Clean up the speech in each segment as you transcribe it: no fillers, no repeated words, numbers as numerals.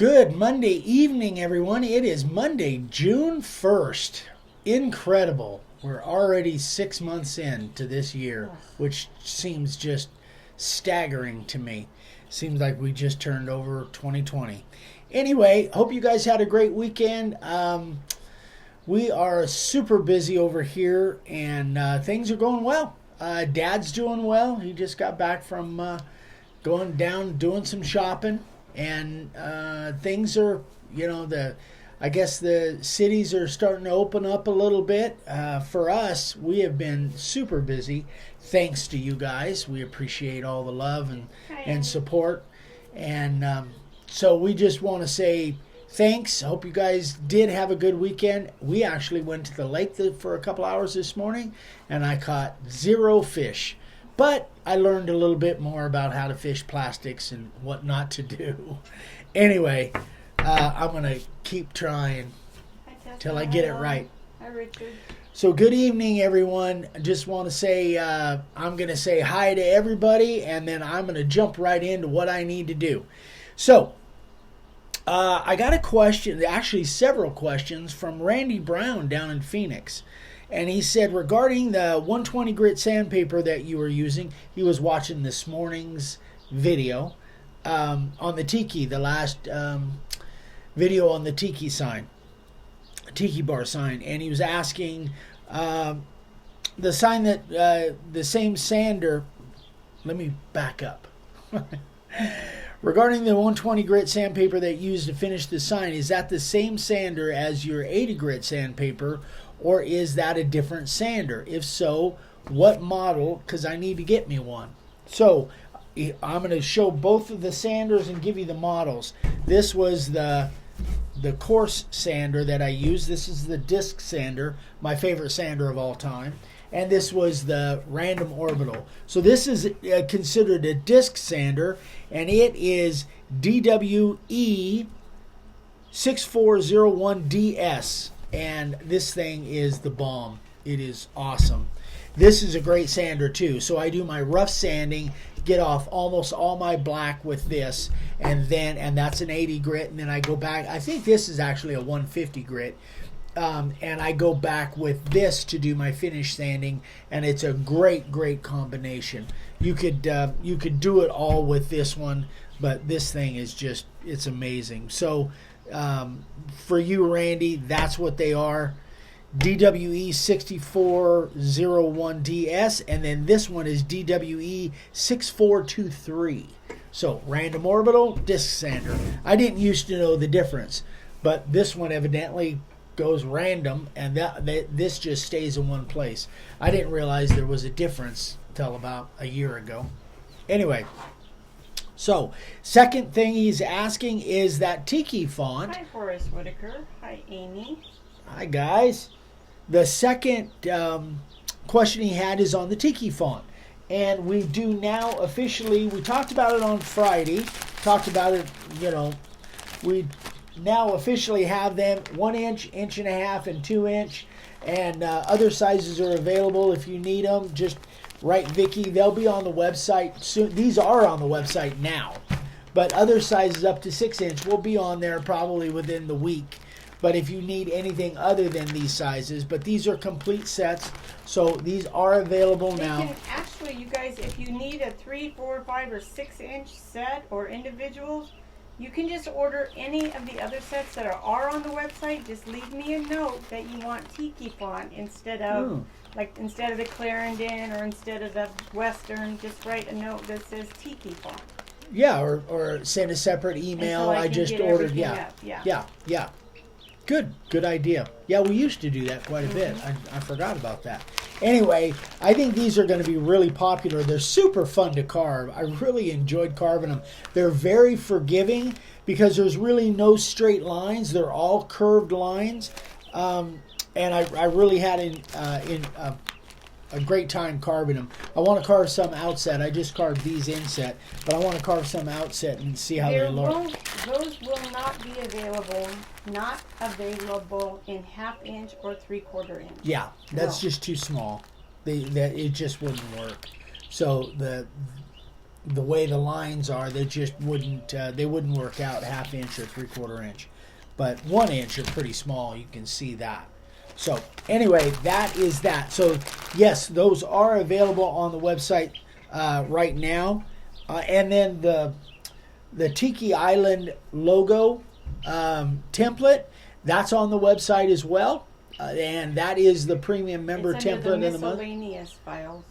Good Monday evening, everyone. It is Monday, June 1st. Incredible. We're already 6 months into this year, which seems just staggering to me. Seems like we just turned over 2020. Anyway, hope you guys had a great weekend. We are super busy over here, and things are going well. Dad's doing well. He just got back from going down, doing some shopping. And things are, I guess the cities are starting to open up a little bit. For us, we have been super busy, thanks to you guys. We appreciate all the love and support. And so we just want to say thanks. Hope you guys did have a good weekend. We actually went to the lake for a couple hours this morning, and I caught 0 fish. But I learned a little bit more about how to fish plastics and what not to do. Anyway, I'm going to keep trying till I get it right. Hi, Richard. So good evening, everyone. I just want to say I'm going to say hi to everybody, and then I'm going to jump right into what I need to do. So I got a question, actually several questions from Randy Brown down in Phoenix. And he said, regarding the 120 grit sandpaper that you were using, he was watching this morning's video on the Tiki, the last video on the Tiki sign, Tiki bar sign. And he was asking the sign that the same sander, let me back up. Regarding the 120 grit sandpaper that you used to finish the sign, is that the same sander as your 80 grit sandpaper? Or is that a different sander? If so, what model? Because I need to get me one. So I'm going to show both of the sanders and give you the models. This was the coarse sander that I used. This is the disc sander, my favorite sander of all time. And this was the random orbital. So this is considered a disc sander, and it is DWE 6401DS. And this thing is the bomb. It is awesome. This is a great sander too. So I do my rough sanding, get off almost all my black with this, and that's an 80 grit, and then I go back. I think this is actually a 150 grit. And I go back with this to do my finish sanding, and it's a great combination. You could do it all with this one, but this thing is just, it's amazing. So for you, Randy, that's what they are. DWE 6401DS, and then this one is DWE 6423. So random orbital, disc sander. I didn't used to know the difference, but this one evidently goes random, and this just stays in one place. I didn't realize there was a difference till about a year ago. Anyway, so second thing he's asking is that Tiki font. Hi, Forrest Whitaker. Hi, Amy. Hi, guys. The second question he had is on the Tiki font. And we do now officially, we talked about it on Friday, talked about it, we now officially have them 1 inch, 1.5 inches, and 2 inch, and other sizes are available if you need them. Just write Vicky. They'll be on the website soon. These are on the website now, but other sizes up to 6 inch will be on there probably within the week. But if you need anything other than these sizes, but these are complete sets, so these are available now. Actually, you guys, if you need a 3, 4, 5, or 6 inch set or individuals, you can just order any of the other sets that are on the website. Just leave me a note that you want Tiki font instead of the Clarendon or instead of the Western. Just write a note that says Tiki font. Yeah, or send a separate email. I just ordered. Yeah. Good idea. Yeah, we used to do that quite a bit. I forgot about that. Anyway, I think these are going to be really popular. They're super fun to carve. I really enjoyed carving them. They're very forgiving because there's really no straight lines. They're all curved lines. And I really had a great time carving them. I want to carve some outset. I just carved these inset, but I want to carve some outset and see how they look. Those will not be available. Not available in 1/2 inch or 3/4 inch. Yeah, that's just too small. It just wouldn't work. So the way the lines are, they just wouldn't work out 1/2 inch or 3/4 inch. But 1 inch are pretty small. You can see that. So anyway, that is that. So yes, those are available on the website right now. And then the Tiki Island logo template, that's on the website as well. And that is the premium member it's template under of the month. miscellaneous files.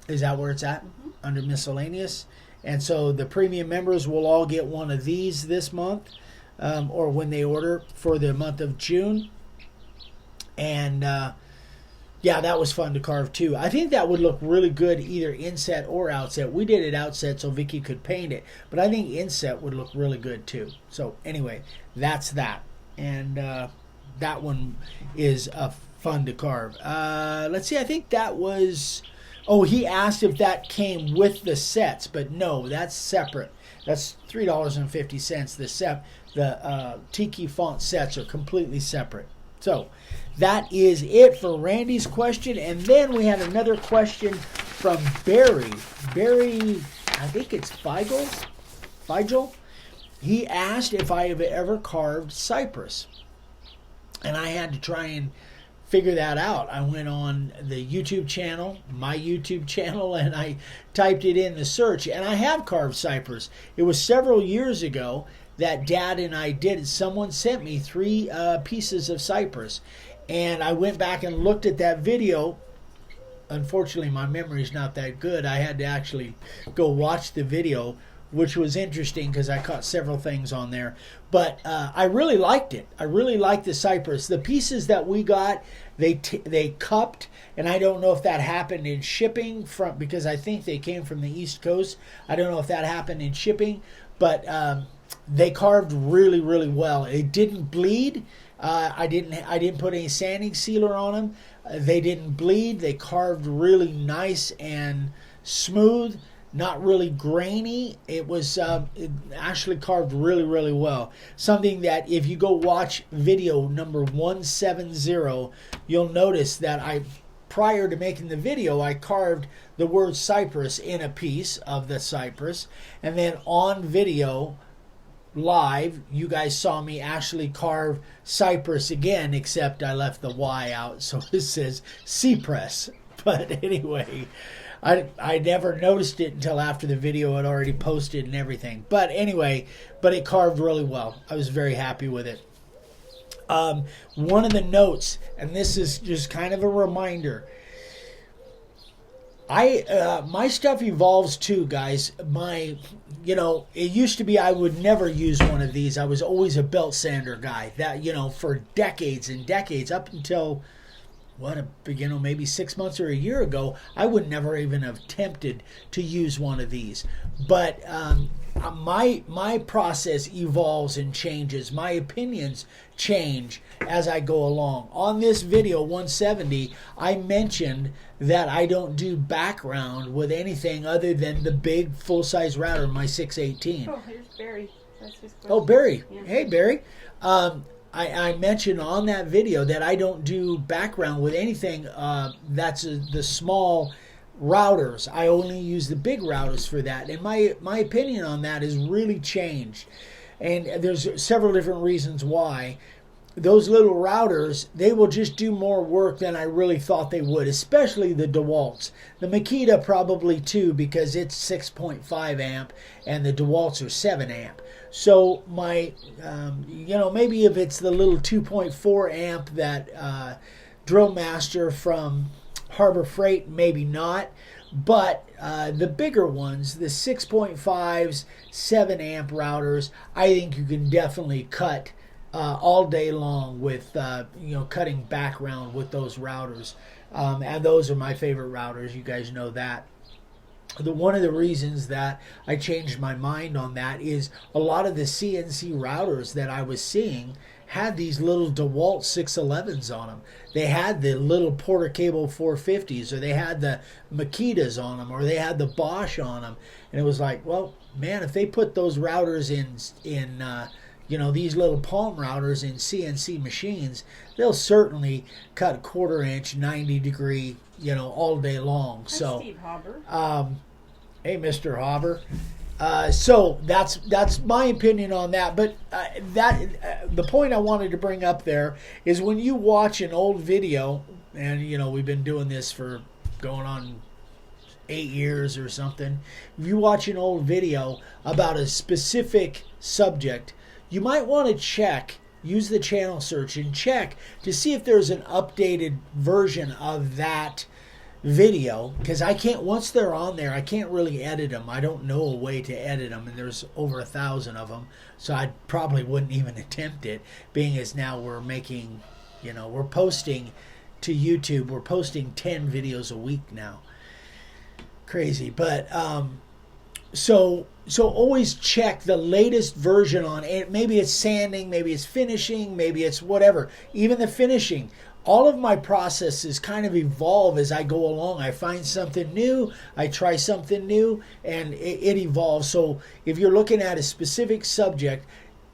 Is that where it's at? Mm-hmm. Under miscellaneous. And so the premium members will all get one of these this month, or when they order for the month of June. And yeah, that was fun to carve too. I think that would look really good either inset or outset. We did it outset so Vicky could paint it, but I think inset would look really good too. So anyway, that's that. And that one is fun to carve. Let's see, I think that was... Oh, he asked if that came with the sets, but no, that's separate. That's $3.50. The Tiki Font sets are completely separate. So that is it for Randy's question. And then we had another question from Barry. Barry, I think it's Figel. He asked if I have ever carved Cypress. And I had to try and figure that out. I went on the YouTube channel, my YouTube channel, and I typed it in the search. And I have carved Cypress. It was several years ago that Dad and I did it. Someone sent me 3 pieces of Cypress, and I went back and looked at that video. Unfortunately, my memory's not that good. I had to actually go watch the video, which was interesting because I caught several things on there. But I really liked it. I really liked the Cypress. The pieces that we got, they cupped, and I don't know if that happened in shipping because I think they came from the East Coast. I don't know if that happened in shipping, but they carved really, really well. It didn't bleed. I didn't put any sanding sealer on them. They didn't bleed. They carved really nice and smooth, not really grainy. It was it actually carved really, really well. Something that if you go watch video number 170, you'll notice that prior to making the video, I carved the word Cypress in a piece of the Cypress, and then on video live, you guys saw me actually carve Cypress again, except I left the Y out, so it says Cypress. But anyway, I never noticed it until after the video had already posted and everything. But anyway, it carved really well. I was very happy with it. One of the notes, and this is just kind of a reminder, my stuff evolves too, guys. It used to be I would never use one of these. I was always a belt sander guy. That, for decades and decades, up until maybe 6 months or a year ago, I would never even have attempted to use one of these. But my process evolves and changes. My opinions change as I go along. On this video 170, I mentioned that I don't do background with anything other than the big full-size router, my 618. Oh, here's Barry. That's his question. Oh, Barry. Yeah. Hey, Barry. I mentioned on that video that I don't do background with anything that's the small routers. I only use the big routers for that. And my opinion on that has really changed. And there's several different reasons why. Those little routers, they will just do more work than I really thought they would, especially the DeWalt's. The Makita probably too, because it's 6.5 amp and the DeWalt's are 7 amp. So my, maybe if it's the little 2.4 amp that Drill Master from Harbor Freight, maybe not. But the bigger ones, the 6.5s, 7 amp routers, I think you can definitely cut all day long with, cutting background with those routers. And those are my favorite routers. You guys know that. One of the reasons that I changed my mind on that is a lot of the CNC routers that I was seeing had these little DeWalt 611s on them. They had the little Porter Cable 450s, or they had the Makitas on them, or they had the Bosch on them. And it was like, well, man, if they put those routers in these little palm routers in CNC machines, they'll certainly cut 1/4 inch, 90 degree, all day long. That's So, Steve Hobber. Hey, Mr. Hopper. So that's my opinion on that. But the point I wanted to bring up there is when you watch an old video, and we've been doing this for going on 8 years or something. If you watch an old video about a specific subject, you might want to use the channel search and check to see if there's an updated version of that video, because once they're on there, I can't really edit them. I don't know a way to edit them, and there's over 1,000 of them, so I probably wouldn't even attempt it, being as now we're making, we're posting to YouTube, we're posting 10 videos a week now. Crazy. But so always check the latest version on it. Maybe it's sanding, maybe it's finishing, maybe it's whatever. Even the finishing, all of my processes kind of evolve as I go along. I find something new, I try something new, and it evolves. So if you're looking at a specific subject,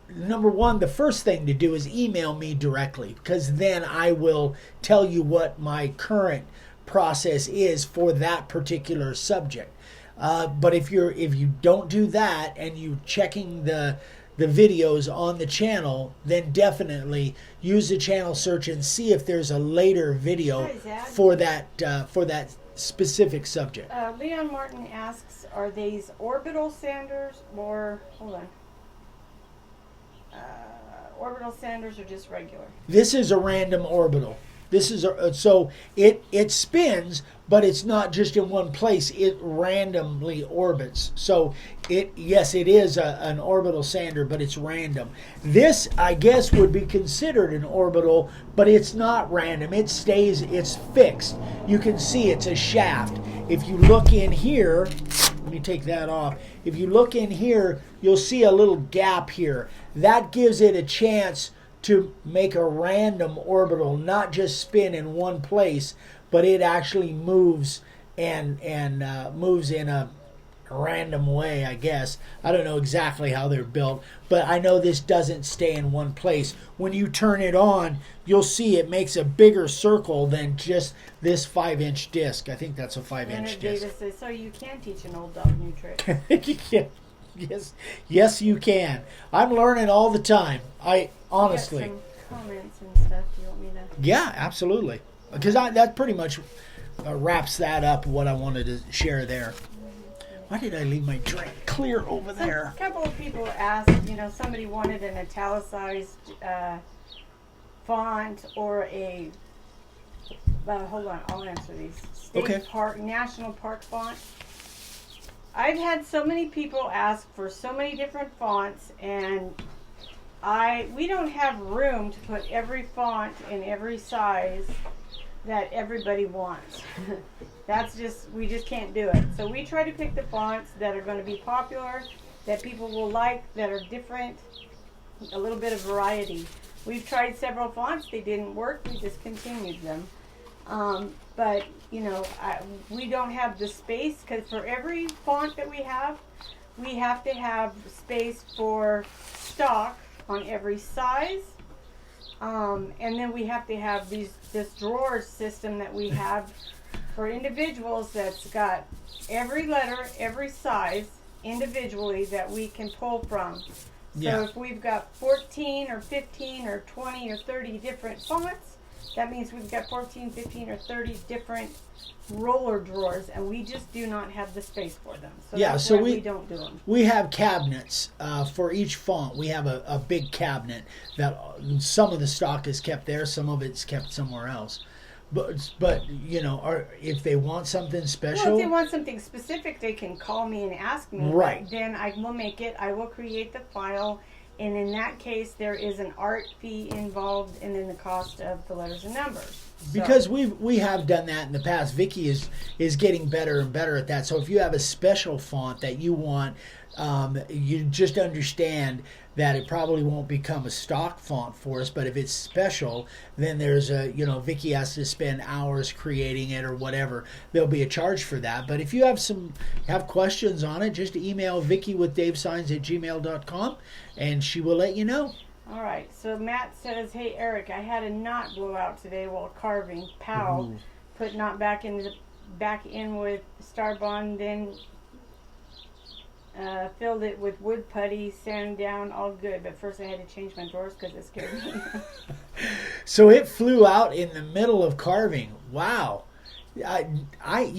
number one, the first thing to do is email me directly, because then I will tell you what my current process is for that particular subject. But if you don't do that and you checking the videos on the channel, then definitely use the channel search and see if there's a later video for that specific subject. Leon Martin asks, are these orbital sanders or orbital sanders or just regular? This is a random orbital. This is so it spins, but it's not just in one place. It randomly orbits. So it is an orbital sander, but it's random. This, I guess, would be considered an orbital, but it's not random. It's fixed. You can see it's a shaft. If you look in here, let me take that off. If you look in here, you'll see a little gap here. That gives it a chance to make a random orbital, not just spin in one place, but it actually moves and moves in a random way, I guess. I don't know exactly how they're built, but I know this doesn't stay in one place. When you turn it on, you'll see it makes a bigger circle than just this 5-inch disc. I think that's a 5-inch disc. Davis says, so you can teach an old dog new tricks. Yes, you can. I'm learning all the time. Honestly. You got some comments and stuff. Do you want me to? Yeah, absolutely. Because that pretty much wraps that up. What I wanted to share there. Why did I leave my drink clear over there? A couple of people asked. Somebody wanted an italicized font or a. Hold on, I'll answer these. State Park, National Park font. I've had so many people ask for so many different fonts, and we don't have room to put every font in every size that everybody wants. We just can't do it. So we try to pick the fonts that are going to be popular, that people will like, that are different, a little bit of variety. We've tried several fonts, they didn't work, we discontinued them. But we don't have the space, because for every font that we have to have space for stock on every size, and then we have to have this drawer system that we have for individuals that's got every letter, every size individually that we can pull from. So if we've got 14 or 15 or 20 or 30 different fonts, that means we've got 14, 15, or 30 different roller drawers, and we just do not have the space for them. So that's why we don't do them. We have cabinets for each font. We have a big cabinet that some of the stock is kept there, some of it's kept somewhere else. But if they want something special, if they want something specific, they can call me and ask me. Right. Then I will make it. I will create the file. And in that case, there is an art fee involved, and then the cost of the letters and numbers. Because we have done that in the past. Vicky is getting better and better at that. So if you have a special font that you want, you just understand that it probably won't become a stock font for us. But if it's special, then there's Vicky has to spend hours creating it or whatever. There'll be a charge for that. But if you have questions on it, just email Vicky with davesigns@gmail.com, and she will let you know. All right. So Matt says, "Hey Eric, I had a knot blow out today while carving. Pow, put knot back in with Star Bond, then Filled it with wood putty, sand down, all good. But first I had to change my drawers because it scared me. So it flew out in the middle of carving. Wow. I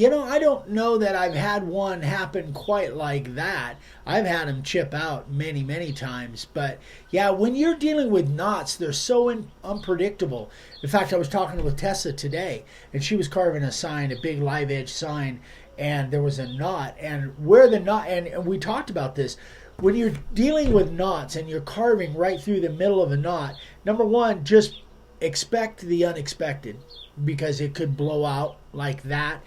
don't know that I've had one happen quite like that. I've had them chip out many, many times. But yeah, when you're dealing with knots, they're so unpredictable. In fact, I was talking with Tessa today, and she was carving a sign, a big live edge sign, and there was a knot. And where the knot, and we talked about this, when you're dealing with knots and you're carving right through the middle of a knot, number one, just expect the unexpected, because it could blow out like that,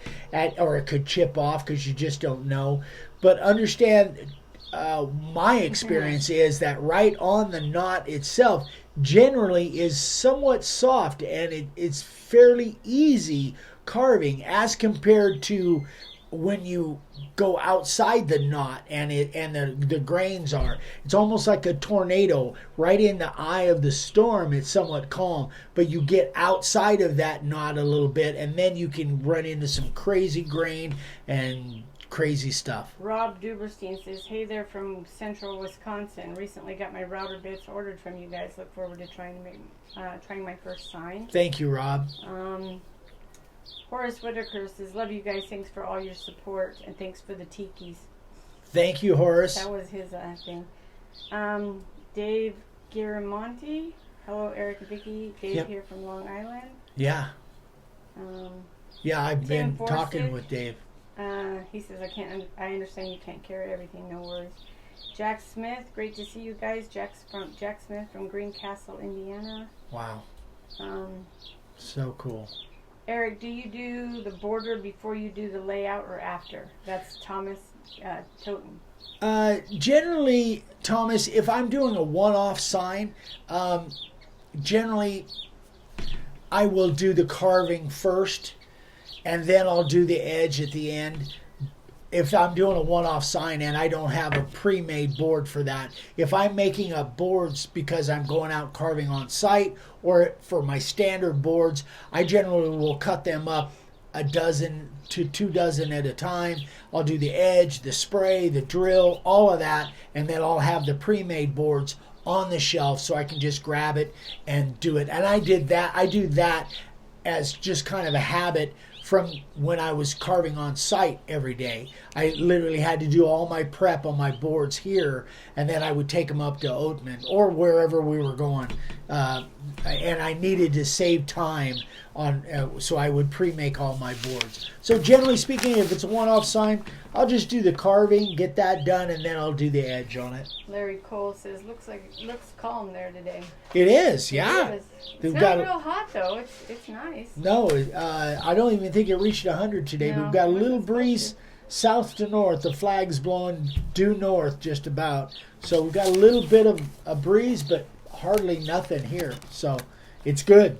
or it could chip off because you just don't know. But understand, my experience is that right on the knot itself generally is somewhat soft, and it's fairly easy carving as compared to when you go outside the knot and the grains are. It's almost like a tornado. Right in the eye of the storm, it's somewhat calm, but you get outside of that knot a little bit, and then you can run into some crazy grain and crazy stuff. Rob Duberstein says, hey there from central Wisconsin. Recently got my router bits ordered from you guys. Look forward to trying my first sign. Thank you, Rob. Horace Whitaker says, love you guys. Thanks for all your support, and thanks for the Tikis. Thank you, Horace. That was his thing. Dave Giramonti. Hello, Eric and Vicky. Dave here from Long Island. Yeah. I've been talking with Dave. He says, I understand you can't carry everything. No worries. Jack Smith. Great to see you guys. Jack Smith from Greencastle, Indiana. Wow. So cool. Eric, do you do the border before you do the layout or after? That's Thomas Toten. Generally, Thomas, if I'm doing a one-off sign, generally I will do the carving first, and then I'll do the edge at the end. If I'm doing a one-off sign and I don't have a pre-made board for that. If I'm making up boards because I'm going out carving on site, or for my standard boards, I generally will cut them up a dozen to 2 dozen at a time. I'll do the edge, the spray, the drill, all of that, and then I'll have the pre-made boards on the shelf so I can just grab it and do it. And I do that as just kind of a habit from when I was carving on site every day. I literally had to do all my prep on my boards here, and then I would take them up to Oatman or wherever we were going. And I needed to save time so I would pre-make all my boards. So generally speaking, if it's a one-off sign, I'll just do the carving, get that done, and then I'll do the edge on it. Larry Cole says, looks calm there today. It is, yeah. It is. It's not real hot though. It's nice. No, I don't even think it reached 100 today. No, we've got a little breeze south to north. The flag's blowing due north just about. So we've got a little bit of a breeze, but hardly nothing here. So it's good.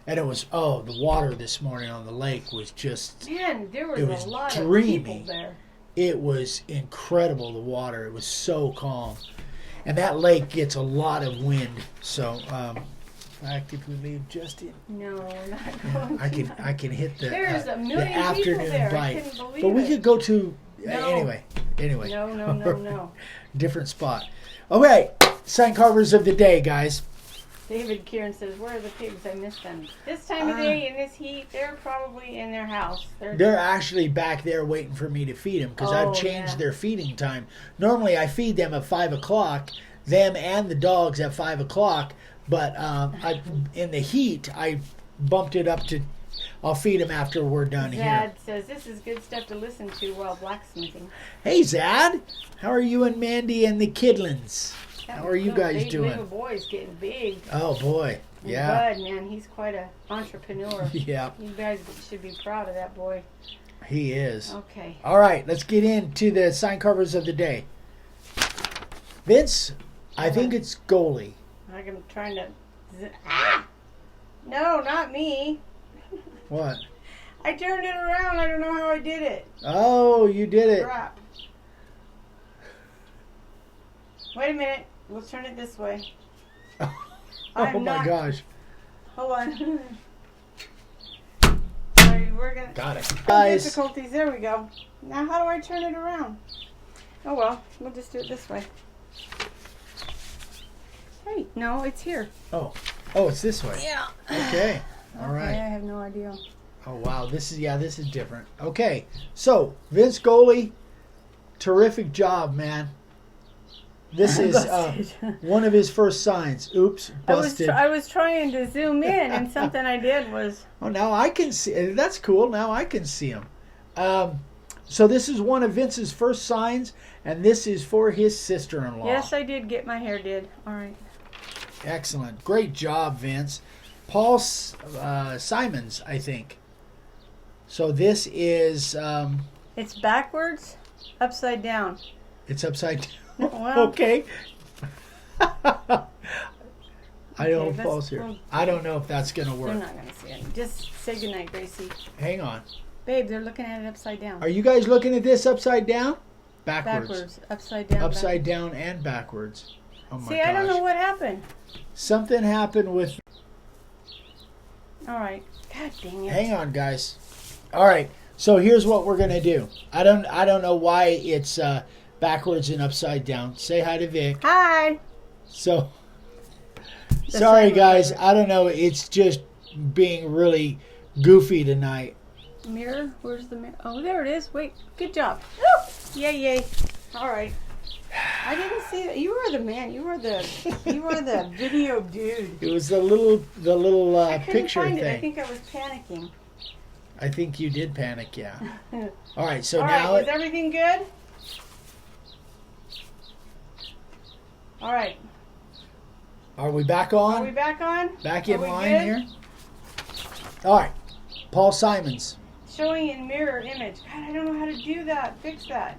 And it was, the water this morning on the lake was just... Man, there was a lot dreamy. Of people there. It was incredible, the water. It was so calm. And that lake gets a lot of wind. So, in fact, if we leave Justin... No, not going I can hit the afternoon there. Bite. I couldn't believe but we it. could go to... No. Anyway. No. Different spot. Okay, sign carvers of the day, guys. David Kieran says, where are the pigs? I missed them. This time of day, in this heat, they're probably in their house. They're actually back there waiting for me to feed them, because I've changed their feeding time. Normally, I feed them at 5 o'clock, them and the dogs at 5 o'clock, but in the heat, I bumped it up to... I'll feed them after we're done here. Zad says, this is good stuff to listen to while blacksmithing. Hey, Zad. How are you and Mandy and the kidlins? How are you guys doing? Little boy's getting big. Oh, boy. Yeah. Bud, man, he's quite an entrepreneur. Yeah. You guys should be proud of that boy. He is. Okay. All right, let's get into the sign covers of the day. Vince, I think it's goalie. I'm trying to... No, not me. What? I turned it around. I don't know how I did it. Oh, you did it. Crap. Wait a minute. Let's turn it this way. Oh my gosh. Hold on. Sorry, we're gonna... Got it. Guys. Difficulties. There we go. Now how do I turn it around? Oh well, we'll just do it this way. Hey, no, it's here. Oh, it's this way. Yeah. Okay. All Okay, right. I have no idea. Oh wow, this is different. Okay, so Vince Goley, terrific job, man. This is one of his first signs. Oops, busted. I was trying to zoom in, and something I did was. Oh, now I can see. That's cool. Now I can see him. So this is one of Vince's first signs, and this is for his sister-in-law. Yes, I did get my hair did. All right. Excellent. Great job, Vince. Paul Simons, I think. So this is... it's backwards, upside down. It's upside down. Well, Okay. I don't Paul's here. I don't know if that's going to They're work. not going to see it. Just say goodnight, Gracie. Hang on. Babe, they're looking at it upside down. Are you guys looking at this upside down? Backwards. Backwards, upside down. Upside down and backwards. Oh my See, gosh. I don't know what happened. Something happened with... All right. God dang it. Hang on, guys. All right. So here's what we're gonna do. I don't know why it's backwards and upside down. Say hi to Vic. Hi. So The sorry, same guys. with I don't know. It's just being really goofy tonight. Mirror? Where's the mirror? Oh, there it is. Wait. Good job. Woo! Yay, yay. All right. I didn't see that. You were the man. You were the video dude. It was the little I couldn't picture find thing. it. I think I was panicking. I think you did panic. Yeah. All right. So All now right. Is everything good? All right. are we back on? Are we back on? Back Are in we line good? here. All right. Paul Simons. Showing in mirror image. God, I don't know how to do that. Fix that.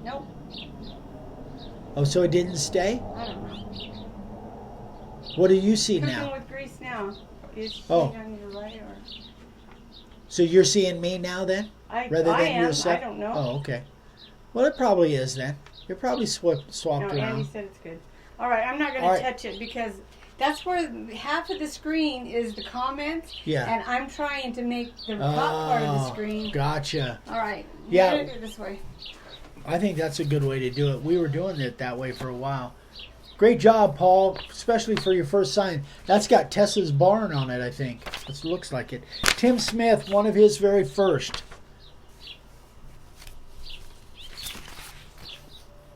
Nope. Oh, so it didn't stay? I don't know. What do you see Cooking now? with grease now. Is she Oh. on your right or? So you're seeing me now then? I Rather than am. yourself? I don't know. Oh, okay. Well, it probably is then. You're probably swapped No, around. Andy said it's good. All right, I'm not going All to right. touch it because that's where half of the screen is the comments. Yeah. And I'm trying to make the top part of the screen. Gotcha. All right. Yeah. We're gonna do it this way. I think that's a good way to do it. We were doing it that way for a while. Great job, Paul, especially for your first sign. That's got Tessa's barn on it, I think. It looks like it. Tim Smith, one of his very first.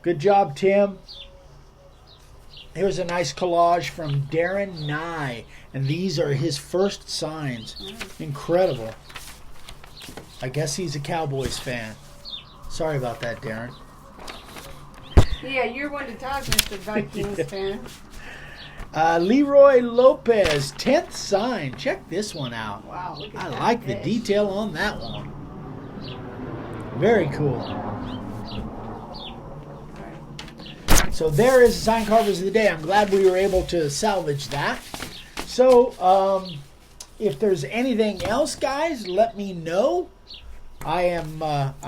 Good job, Tim. Here's a nice collage from Darren Nye, and these are his first signs. Incredible. I guess he's a Cowboys fan. Sorry about that, Darren. Yeah, you're one to talk, Mr. Vikings fan. Leroy Lopez, 10th sign. Check this one out. Wow, look at I that like the fish. detail on that one. Very cool. So there is the sign carvers of the day. I'm glad we were able to salvage that. So if there's anything else, guys, let me know. I'm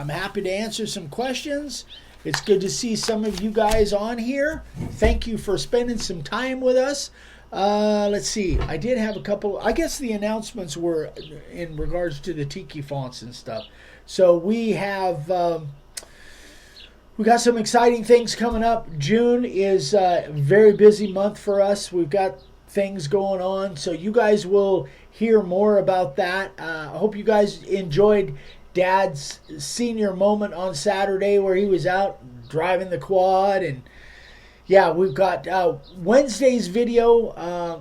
happy to answer some questions. It's good to see some of you guys on here. Thank you for spending some time with us. Let's see. I did have a couple. I guess the announcements were in regards to the Tiki Fonts and stuff. So we have we got some exciting things coming up. June is a very busy month for us. We've got things going on, so you guys will hear more about that. I hope you guys enjoyed Dad's senior moment on Saturday where he was out driving the quad. And yeah, we've got Wednesday's video.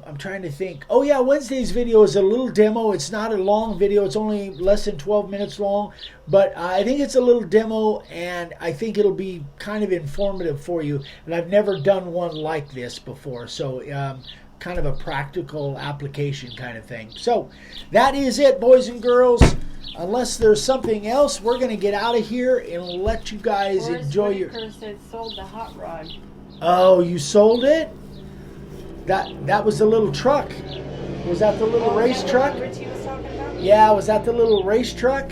I'm trying to think. Oh yeah, Wednesday's video is a little demo. It's not a long video. It's only less than 12 minutes long, but I think it's a little demo, and I think it'll be kind of informative for you. And I've never done one like this before, so kind of a practical application kind of thing. So that is it, boys and girls. Unless there's something else, we're going to get out of here and let you guys Forrest enjoy your... Whitaker said sold the hot rod. Oh, you sold it? That was the little truck. Was that the little race is that truck? what Richie was talking about? Yeah, was that the little race truck?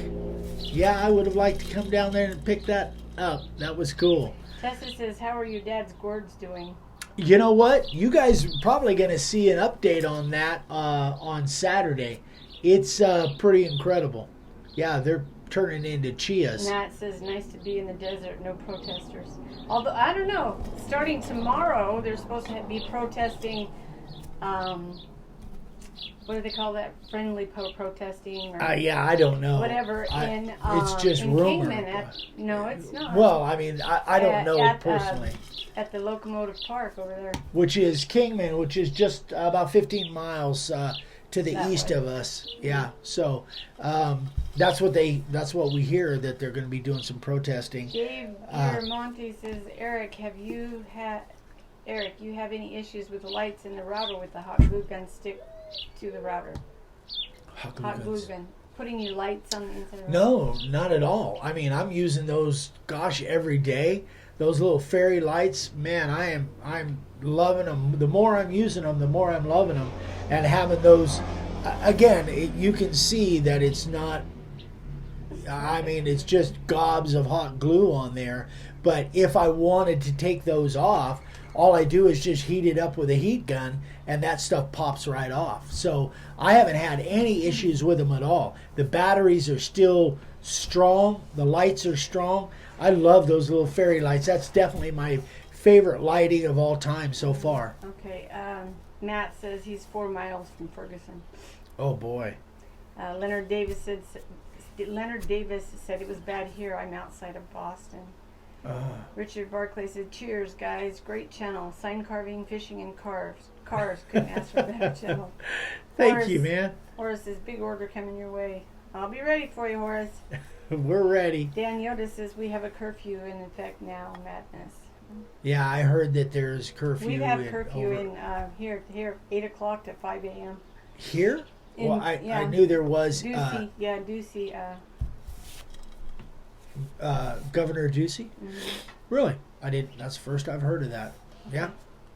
Yeah, I would have liked to come down there and pick that up. That was cool. Tessa says, how are your dad's gourds doing? You know what? You guys are probably going to see an update on that on Saturday. It's pretty incredible. Yeah, turning into chias. Nat says, nice to be in the desert, no protesters. Although, I don't know, starting tomorrow, they're supposed to be protesting, what do they call that? Friendly protesting? Or Yeah, I don't know. whatever. It's just in rumor. Kingman no, it's not. Well, I mean, I don't know personally. At the Locomotive Park over there. Which is Kingman, which is just about 15 miles to the east of us. Yeah, so that's what we hear, that they're going to be doing some protesting. Dave Monte says, Eric, you have any issues with the lights in the router with the hot glue gun stick to the router? Hot glue gun. Putting your lights on the inside of the router? No, not at all. I mean, I'm using those, every day. Those little fairy lights, man, I'm loving them. The more I'm using them, the more I'm loving them. And having those, again, you can see that it's not, I mean, it's just gobs of hot glue on there. But if I wanted to take those off, all I do is just heat it up with a heat gun, and that stuff pops right off. So I haven't had any issues with them at all. The batteries are still strong. The lights are strong. I love those little fairy lights. That's definitely my favorite lighting of all time so far. Okay. Matt says he's 4 miles from Ferguson. Oh, boy. Leonard Davis said it was bad here. I'm outside of Boston. Richard Barclay said, cheers, guys. Great channel. Sign carving, fishing, and cars. Couldn't ask for a better channel. Thank you, man. Horace says, big order coming your way. I'll be ready for you, Horace. We're ready. Dan Yoda says, we have a curfew in effect now. Madness. Yeah, I heard that there's curfew. We have curfew in here 8 o'clock to 5 a.m. Here? Well, I knew there was. Ducey, Ducey. Governor Ducey? Mm-hmm. Really? I didn't. That's the first I've heard of that. Okay. Yeah.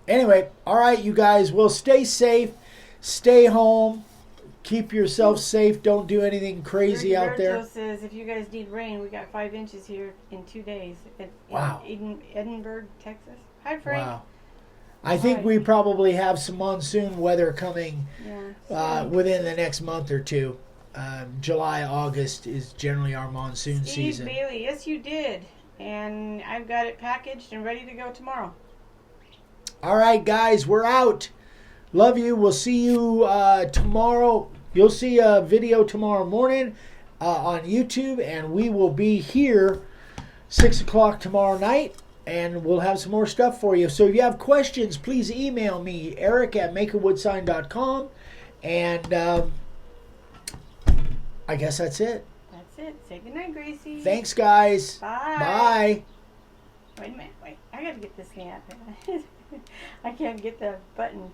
Anyway, all right, you guys. Well, stay safe. Stay home. Keep yourself safe. Don't do anything crazy out there. Roberto says, if you guys need rain, we got 5 inches here in 2 days. Wow. In Edinburgh, Texas. Hi, Frank. Wow. I think we probably have some monsoon weather coming within the next month or two. July, August is generally our monsoon season. Steve Bailey, yes, you did. And I've got it packaged and ready to go tomorrow. All right, guys, we're out. Love you. We'll see you tomorrow. You'll see a video tomorrow morning on YouTube, and we will be here 6 o'clock tomorrow night, and we'll have some more stuff for you. So if you have questions, please email me, eric@makeawoodsign.com, and I guess that's it. That's it. Say goodnight, Gracie. Thanks, guys. Bye. Wait a minute. I got to get this thing out there. I can't get the button.